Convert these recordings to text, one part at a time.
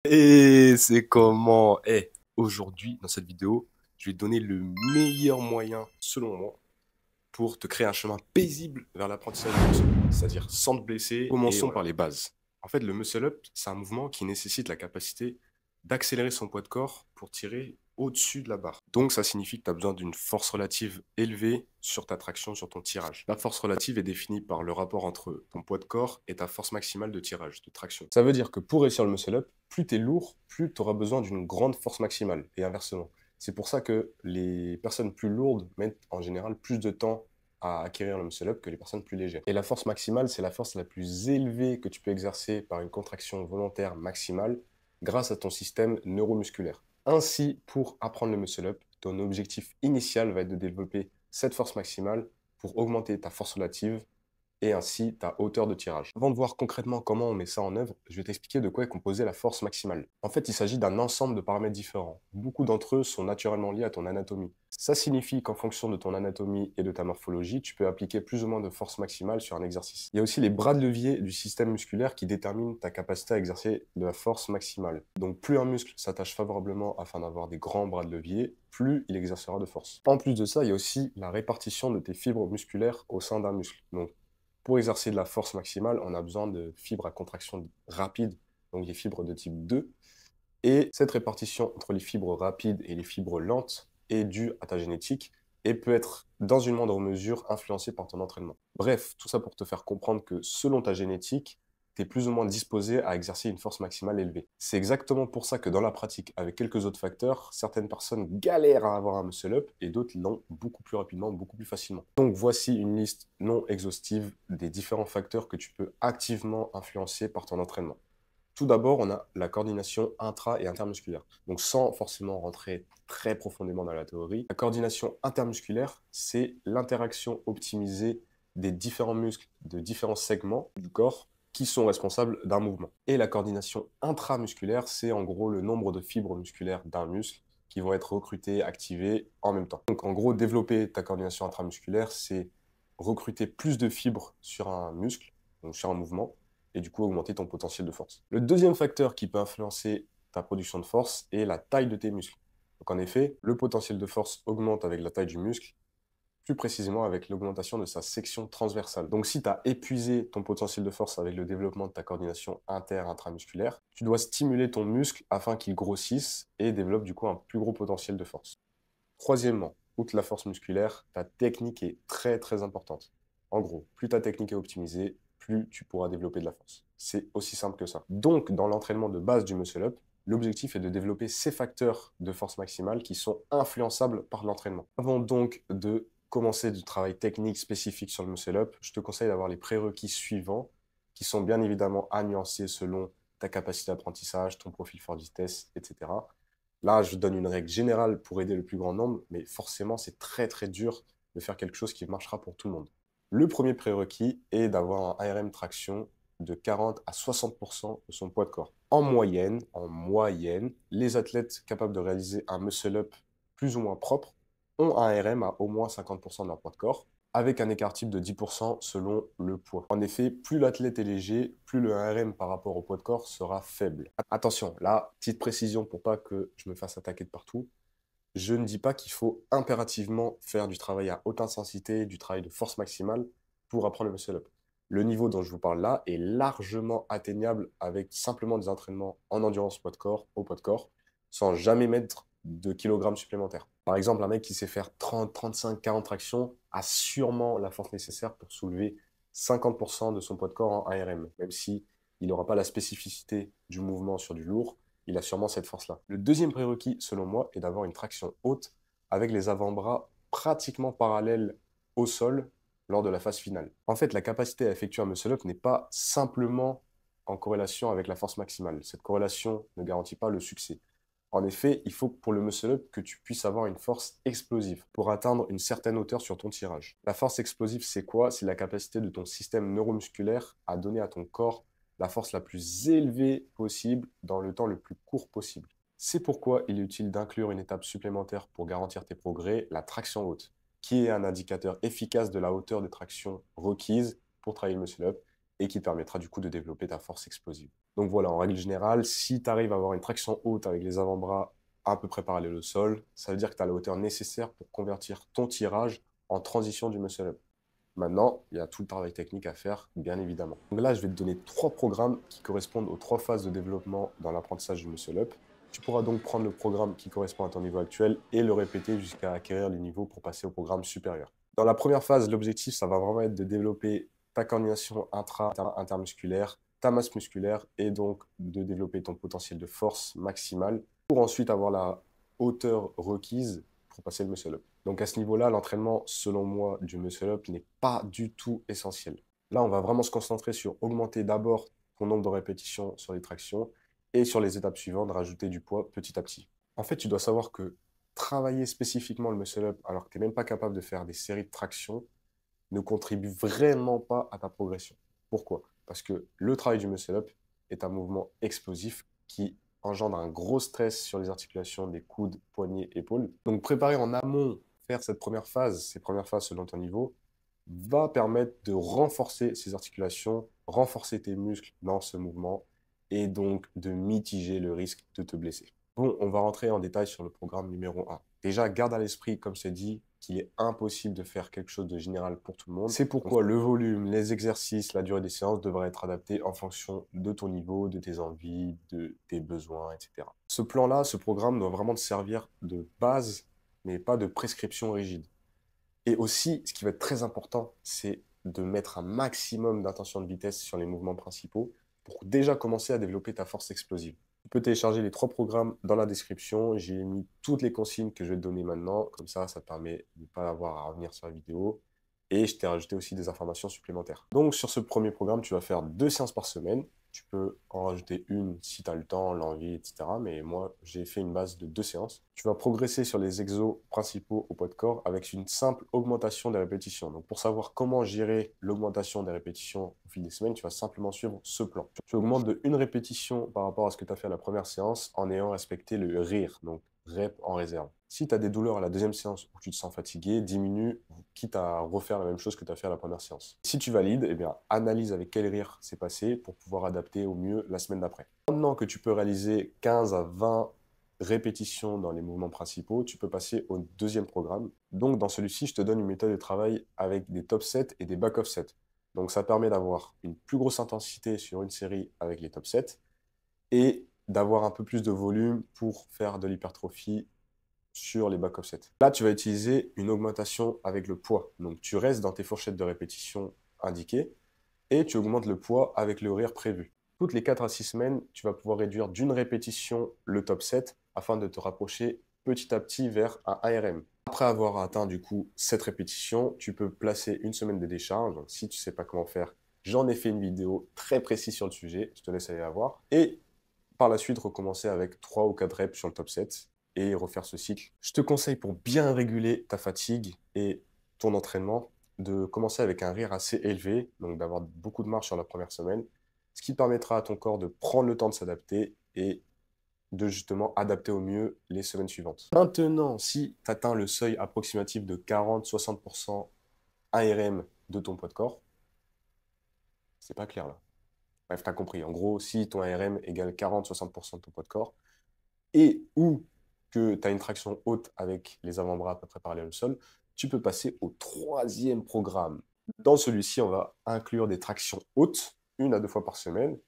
Et c'est comment? Aujourd'hui, dans cette vidéo, je vais te donner le meilleur moyen, selon moi, pour te créer un chemin paisible vers l'apprentissage du muscle, c'est-à-dire sans te blesser. Commençons par les bases. En fait, le muscle up, c'est un mouvement qui nécessite la capacité d'accélérer son poids de corps pour tirer au-dessus de la barre. Donc, ça signifie que tu as besoin d'une force relative élevée sur ta traction, sur ton tirage. La force relative est définie par le rapport entre ton poids de corps et ta force maximale de tirage, de traction. Ça veut dire que pour réussir le muscle up, plus tu es lourd, plus tu auras besoin d'une grande force maximale, et inversement. C'est pour ça que les personnes plus lourdes mettent en général plus de temps à acquérir le muscle up que les personnes plus légères. Et la force maximale, c'est la force la plus élevée que tu peux exercer par une contraction volontaire maximale grâce à ton système neuromusculaire. Ainsi, pour apprendre le muscle up, ton objectif initial va être de développer cette force maximale pour augmenter ta force relative et ainsi ta hauteur de tirage. Avant de voir concrètement comment on met ça en œuvre, je vais t'expliquer de quoi est composée la force maximale. En fait, il s'agit d'un ensemble de paramètres différents. Beaucoup d'entre eux sont naturellement liés à ton anatomie. Ça signifie qu'en fonction de ton anatomie et de ta morphologie, tu peux appliquer plus ou moins de force maximale sur un exercice. Il y a aussi les bras de levier du système musculaire qui déterminent ta capacité à exercer de la force maximale. Donc plus un muscle s'attache favorablement afin d'avoir des grands bras de levier, plus il exercera de force. En plus de ça, il y a aussi la répartition de tes fibres musculaires au sein d'un muscle. Donc pour exercer de la force maximale, on a besoin de fibres à contraction rapide, donc des fibres de type 2. Et cette répartition entre les fibres rapides et les fibres lentes est due à ta génétique et peut être, dans une moindre mesure, influencée par ton entraînement. Bref, tout ça pour te faire comprendre que selon ta génétique, tu es plus ou moins disposé à exercer une force maximale élevée. C'est exactement pour ça que dans la pratique, avec quelques autres facteurs, certaines personnes galèrent à avoir un muscle up et d'autres l'ont beaucoup plus rapidement, beaucoup plus facilement. Donc voici une liste non exhaustive des différents facteurs que tu peux activement influencer par ton entraînement. Tout d'abord, on a la coordination intra- et intermusculaire. Donc sans forcément rentrer très profondément dans la théorie, la coordination intermusculaire, c'est l'interaction optimisée des différents muscles de différents segments du corps qui sont responsables d'un mouvement. Et la coordination intramusculaire, c'est en gros le nombre de fibres musculaires d'un muscle qui vont être recrutées, activées en même temps. Donc en gros, développer ta coordination intramusculaire, c'est recruter plus de fibres sur un muscle, donc sur un mouvement, et du coup augmenter ton potentiel de force. Le deuxième facteur qui peut influencer ta production de force est la taille de tes muscles. Donc en effet, le potentiel de force augmente avec la taille du muscle, plus précisément avec l'augmentation de sa section transversale. Donc si tu as épuisé ton potentiel de force avec le développement de ta coordination intramusculaire, tu dois stimuler ton muscle afin qu'il grossisse et développe du coup un plus gros potentiel de force. Troisièmement, outre la force musculaire, ta technique est très très importante. En gros, plus ta technique est optimisée, plus tu pourras développer de la force. C'est aussi simple que ça. Donc, dans l'entraînement de base du muscle up, l'objectif est de développer ces facteurs de force maximale qui sont influençables par l'entraînement. Avant donc de commencer du travail technique spécifique sur le muscle up, je te conseille d'avoir les prérequis suivants qui sont bien évidemment à nuancer selon ta capacité d'apprentissage, ton profil fort vitesse, etc. Là, je donne une règle générale pour aider le plus grand nombre, mais forcément, c'est très très dur de faire quelque chose qui marchera pour tout le monde. Le premier prérequis est d'avoir un ARM traction de 40 à 60% de son poids de corps. En moyenne, les athlètes capables de réaliser un muscle-up plus ou moins propre ont un ARM à au moins 50% de leur poids de corps, avec un écart type de 10% selon le poids. En effet, plus l'athlète est léger, plus le RM par rapport au poids de corps sera faible. Attention, là, petite précision pour pas que je me fasse attaquer de partout. Je ne dis pas qu'il faut impérativement faire du travail à haute intensité, du travail de force maximale pour apprendre le muscle-up. Le niveau dont je vous parle là est largement atteignable avec simplement des entraînements en endurance poids de corps, au poids de corps, sans jamais mettre de kilogrammes supplémentaires. Par exemple, un mec qui sait faire 30, 35, 40 tractions a sûrement la force nécessaire pour soulever 50% de son poids de corps en ARM, même si il n'aura pas la spécificité du mouvement sur du lourd, il a sûrement cette force-là. Le deuxième prérequis, selon moi, est d'avoir une traction haute avec les avant-bras pratiquement parallèles au sol lors de la phase finale. En fait, la capacité à effectuer un muscle-up n'est pas simplement en corrélation avec la force maximale. Cette corrélation ne garantit pas le succès. En effet, il faut pour le muscle-up que tu puisses avoir une force explosive pour atteindre une certaine hauteur sur ton tirage. La force explosive, c'est quoi? C'est la capacité de ton système neuromusculaire à donner à ton corps la force la plus élevée possible dans le temps le plus court possible. C'est pourquoi il est utile d'inclure une étape supplémentaire pour garantir tes progrès, la traction haute, qui est un indicateur efficace de la hauteur de traction requise pour travailler le muscle-up et qui te permettra du coup de développer ta force explosive. Donc voilà, en règle générale, si tu arrives à avoir une traction haute avec les avant-bras à peu près parallèles au sol, ça veut dire que tu as la hauteur nécessaire pour convertir ton tirage en transition du muscle-up. Maintenant, il y a tout le travail technique à faire, bien évidemment. Donc là, je vais te donner 3 programmes qui correspondent aux 3 phases de développement dans l'apprentissage du muscle-up. Tu pourras donc prendre le programme qui correspond à ton niveau actuel et le répéter jusqu'à acquérir les niveaux pour passer au programme supérieur. Dans la première phase, l'objectif, ça va vraiment être de développer ta coordination intermusculaire, ta masse musculaire et donc de développer ton potentiel de force maximale pour ensuite avoir la hauteur requise pour passer le muscle-up. Donc à ce niveau-là, l'entraînement, selon moi, du muscle-up n'est pas du tout essentiel. Là, on va vraiment se concentrer sur augmenter d'abord ton nombre de répétitions sur les tractions et sur les étapes suivantes, rajouter du poids petit à petit. En fait, tu dois savoir que travailler spécifiquement le muscle-up alors que tu n'es même pas capable de faire des séries de tractions ne contribue vraiment pas à ta progression. Pourquoi? Parce que le travail du muscle-up est un mouvement explosif qui engendre un gros stress sur les articulations des coudes, poignets, épaules. Donc préparer en amont, faire cette première phase, ces premières phases selon ton niveau, va permettre de renforcer ces articulations, renforcer tes muscles dans ce mouvement et donc de mitiger le risque de te blesser. Bon, on va rentrer en détail sur le programme numéro 1. Déjà, garde à l'esprit, comme c'est dit, qu'il est impossible de faire quelque chose de général pour tout le monde. C'est pourquoi le volume, les exercices, la durée des séances devraient être adaptés en fonction de ton niveau, de tes envies, de tes besoins, etc. Ce plan-là, ce programme doit vraiment te servir de base, mais pas de prescription rigide. Et aussi, ce qui va être très important, c'est de mettre un maximum d'intention de vitesse sur les mouvements principaux pour déjà commencer à développer ta force explosive. Tu peux télécharger les 3 programmes dans la description. J'ai mis toutes les consignes que je vais te donner maintenant. Comme ça te permet de ne pas avoir à revenir sur la vidéo. Et je t'ai rajouté aussi des informations supplémentaires. Donc, sur ce premier programme, tu vas faire 2 séances par semaine. Tu peux en rajouter une si tu as le temps, l'envie, etc. Mais moi, j'ai fait une base de 2 séances. Tu vas progresser sur les exos principaux au poids de corps avec une simple augmentation des répétitions. Donc, pour savoir comment gérer l'augmentation des répétitions au fil des semaines, tu vas simplement suivre ce plan. Tu augmentes de 1 répétition par rapport à ce que tu as fait à la première séance en ayant respecté le RIR, donc rep en réserve. Si tu as des douleurs à la deuxième séance ou tu te sens fatigué, diminue, quitte à refaire la même chose que tu as fait à la première séance. Si tu valides, eh bien, analyse avec quel RIR c'est passé pour pouvoir adapter au mieux la semaine d'après. Maintenant que tu peux réaliser 15 à 20 répétitions dans les mouvements principaux, tu peux passer au deuxième programme. Donc dans celui-ci, je te donne une méthode de travail avec des top sets et des back off sets. Donc ça permet d'avoir une plus grosse intensité sur une série avec les top sets et d'avoir un peu plus de volume pour faire de l'hypertrophie sur les back offsets. Là, tu vas utiliser une augmentation avec le poids. Donc, tu restes dans tes fourchettes de répétition indiquées et tu augmentes le poids avec le RIR prévu. Toutes les 4 à 6 semaines, tu vas pouvoir réduire d'une répétition le top set afin de te rapprocher petit à petit vers un ARM. Après avoir atteint du coup cette répétition, tu peux placer une semaine de décharge. Donc, si tu ne sais pas comment faire, j'en ai fait une vidéo très précise sur le sujet. Je te laisse aller la voir. Et par la suite, recommencer avec 3 ou 4 reps sur le top set et refaire ce cycle. Je te conseille pour bien réguler ta fatigue et ton entraînement de commencer avec un RIR assez élevé, donc d'avoir beaucoup de marge sur la première semaine, ce qui permettra à ton corps de prendre le temps de s'adapter et de justement adapter au mieux les semaines suivantes. Maintenant, si tu atteins le seuil approximatif de 40-60% ARM de ton poids de corps, c'est pas clair là. Bref, tu as compris. En gros, si ton ARM égale 40-60% de ton poids de corps et ou que tu as une traction haute avec les avant-bras à peu près parallèles au sol, tu peux passer au troisième programme. Dans celui-ci, on va inclure des tractions hautes, 1 à 2 fois par semaine,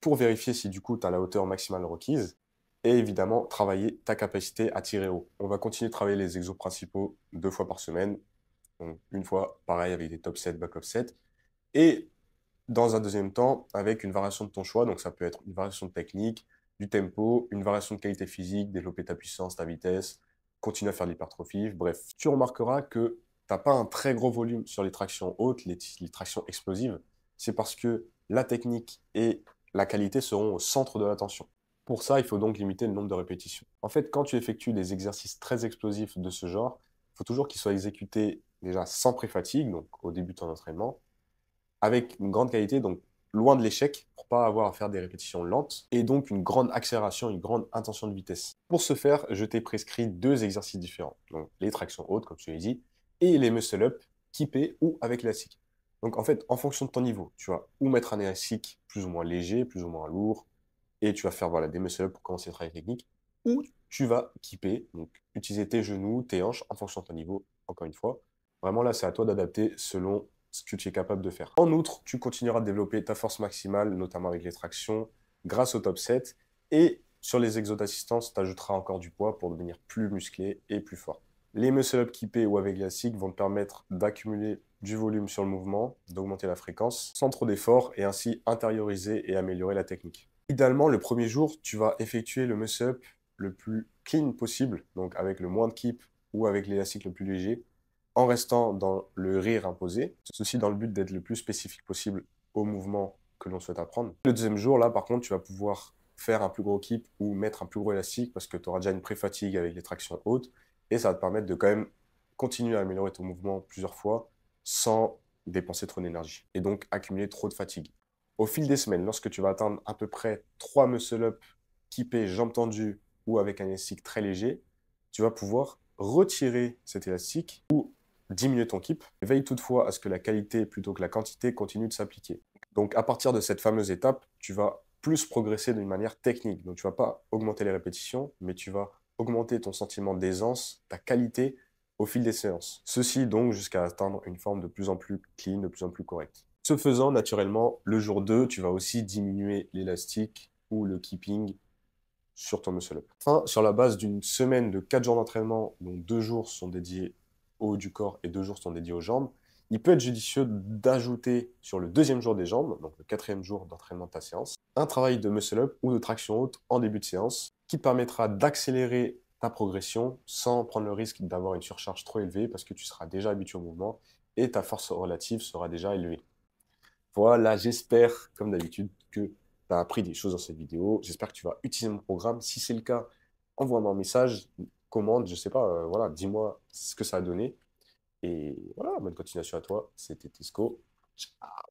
pour vérifier si du coup tu as la hauteur maximale requise et évidemment travailler ta capacité à tirer haut. On va continuer de travailler les exos principaux 2 fois par semaine, donc une fois pareil avec des top sets, back off sets, et dans un deuxième temps avec une variation de ton choix, donc ça peut être une variation de technique, du tempo, une variation de qualité physique, développer ta puissance, ta vitesse, continuer à faire de l'hypertrophie, bref. Tu remarqueras que tu n'as pas un très gros volume sur les tractions hautes, les tractions explosives, c'est parce que la technique et la qualité seront au centre de l'attention. Pour ça, il faut donc limiter le nombre de répétitions. En fait, quand tu effectues des exercices très explosifs de ce genre, il faut toujours qu'ils soient exécutés déjà sans pré-fatigue, donc au début de ton entraînement, avec une grande qualité, donc loin de l'échec, pour pas avoir à faire des répétitions lentes, et donc une grande accélération, une grande intention de vitesse. Pour ce faire, je t'ai prescrit 2 exercices différents, donc les tractions hautes, comme je te l'ai dit, et les muscle-up, kippés ou avec élastique. Donc en fait, en fonction de ton niveau, tu vas ou mettre un élastique plus ou moins léger, plus ou moins lourd, et tu vas faire voilà, des muscle-up pour commencer le travail technique, ou tu vas kipper, donc utiliser tes genoux, tes hanches en fonction de ton niveau, encore une fois. Vraiment là, c'est à toi d'adapter selon ce que tu es capable de faire. En outre, tu continueras de développer ta force maximale, notamment avec les tractions, grâce au top set, et sur les exos d'assistance, tu ajouteras encore du poids pour devenir plus musclé et plus fort. Les muscle-up kippés ou avec élastique vont te permettre d'accumuler du volume sur le mouvement, d'augmenter la fréquence sans trop d'efforts et ainsi intérioriser et améliorer la technique. Idéalement, le premier jour, tu vas effectuer le muscle-up le plus clean possible, donc avec le moins de kip ou avec l'élastique le plus léger, en restant dans le rire imposé, ceci dans le but d'être le plus spécifique possible au mouvement que l'on souhaite apprendre. Le deuxième jour, là, par contre, tu vas pouvoir faire un plus gros kip ou mettre un plus gros élastique parce que tu auras déjà une pré-fatigue avec les tractions hautes et ça va te permettre de quand même continuer à améliorer ton mouvement plusieurs fois sans dépenser trop d'énergie et donc accumuler trop de fatigue. Au fil des semaines, lorsque tu vas atteindre à peu près 3 muscle-up kippés, jambes tendues ou avec un élastique très léger, tu vas pouvoir retirer cet élastique ou diminuer ton keep. Veille toutefois à ce que la qualité plutôt que la quantité continue de s'appliquer. Donc à partir de cette fameuse étape, tu vas plus progresser d'une manière technique. Donc tu ne vas pas augmenter les répétitions, mais tu vas augmenter ton sentiment d'aisance, ta qualité au fil des séances. Ceci donc jusqu'à atteindre une forme de plus en plus clean, de plus en plus correcte. Ce faisant, naturellement, le jour 2, tu vas aussi diminuer l'élastique ou le keeping sur ton muscle-up. Enfin, sur la base d'une semaine de 4 jours d'entraînement, dont 2 jours sont dédiés au haut du corps et 2 jours sont dédiés aux jambes, il peut être judicieux d'ajouter sur le deuxième jour des jambes, donc le quatrième jour d'entraînement de ta séance, un travail de muscle-up ou de traction haute en début de séance, qui te permettra d'accélérer ta progression sans prendre le risque d'avoir une surcharge trop élevée parce que tu seras déjà habitué au mouvement et ta force relative sera déjà élevée. Voilà, j'espère, comme d'habitude, que tu as appris des choses dans cette vidéo. J'espère que tu vas utiliser mon programme. Si c'est le cas, envoie-moi un message, commente, je sais pas, voilà, dis-moi ce que ça a donné. Et voilà, bonne continuation à toi. C'était Tisco. Ciao.